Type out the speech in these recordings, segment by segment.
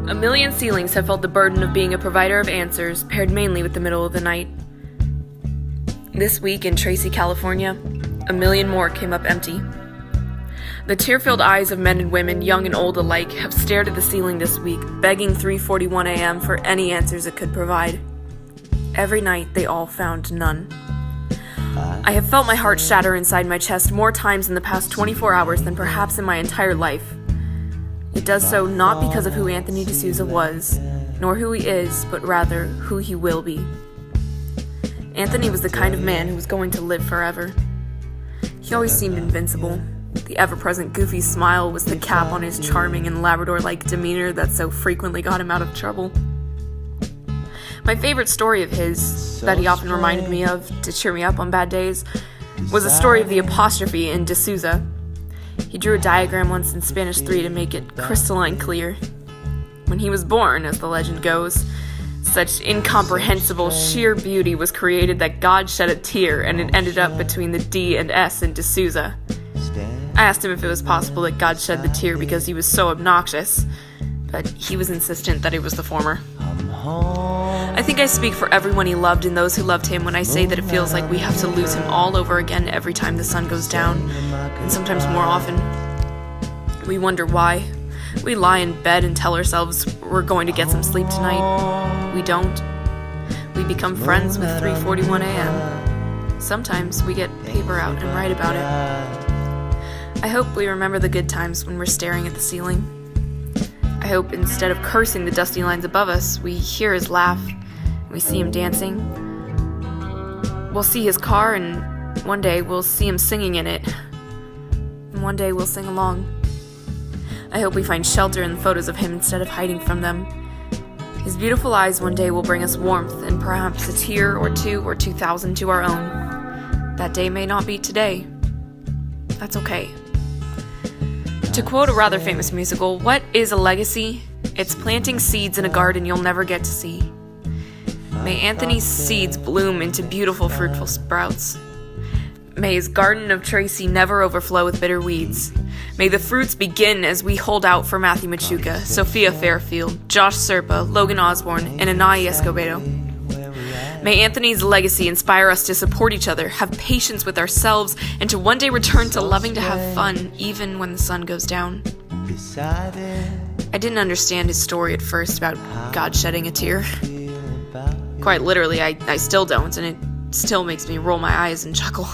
A million ceilings have felt the burden of being a provider of answers, paired mainly with the middle of the night. This week in Tracy, California, a million more came up empty. The tear-filled eyes of men and women, young and old alike, have stared at the ceiling this week, begging 3:41 a.m. for any answers it could provide. Every night, they all found none. I have felt my heart shatter inside my chest more times in the past 24 hours than perhaps in my entire life. It does so not because of who Anthony D'Souza was, nor who he is, but rather who he will be. Anthony was the kind of man who was going to live forever. He always seemed invincible. The ever-present goofy smile was the cap on his charming and Labrador-like demeanor that so frequently got him out of trouble. My favorite story of his, that he often reminded me of to cheer me up on bad days, was the story of the apostrophe in D'Souza. He drew a diagram once in Spanish 3 to make it crystalline clear. When he was born, as the legend goes, such incomprehensible sheer beauty was created that God shed a tear, and it ended up between the D and S in D'Souza. I asked him if it was possible that God shed the tear because he was so obnoxious, but he was insistent that it was the former. I think I speak for everyone he loved and those who loved him when I say that it feels like we have to lose him all over again every time the sun goes down, and sometimes more often. We wonder why. We lie in bed and tell ourselves we're going to get some sleep tonight. We don't. We become friends with 3:41 a.m. Sometimes we get paper out and write about it. I hope we remember the good times when we're staring at the ceiling. I hope instead of cursing the dusty lines above us, we hear his laugh, and we see him dancing. We'll see his car, and one day we'll see him singing in it. And one day we'll sing along. I hope we find shelter in the photos of him instead of hiding from them. His beautiful eyes one day will bring us warmth and perhaps a tear or two or 2,000 to our own. That day may not be today. That's okay. To quote a rather famous musical, what is a legacy? It's planting seeds in a garden you'll never get to see. May Anthony's seeds bloom into beautiful, fruitful sprouts. May his garden of Tracy never overflow with bitter weeds. May the fruits begin as we hold out for Matthew Machuca, Sophia Fairfield, Josh Serpa, Logan Osborne, and Anai Escobedo. May Anthony's legacy inspire us to support each other, have patience with ourselves, and to one day return to loving to have fun, even when the sun goes down. I didn't understand his story at first about God shedding a tear. Quite literally, I still don't, and it still makes me roll my eyes and chuckle.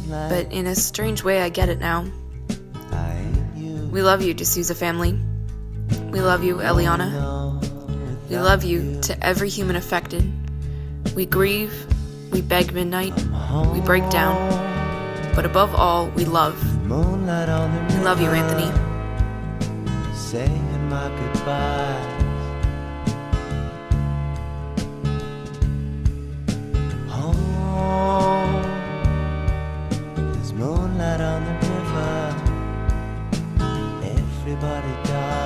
But in a strange way, I get it now. We love you, D'Souza family. We love you, Eliana. We love you to every human affected. We grieve, we beg midnight, we break down, but above all, we love. We love you, Anthony. Saying my goodbyes. Home, there's moonlight on the river. Everybody dies.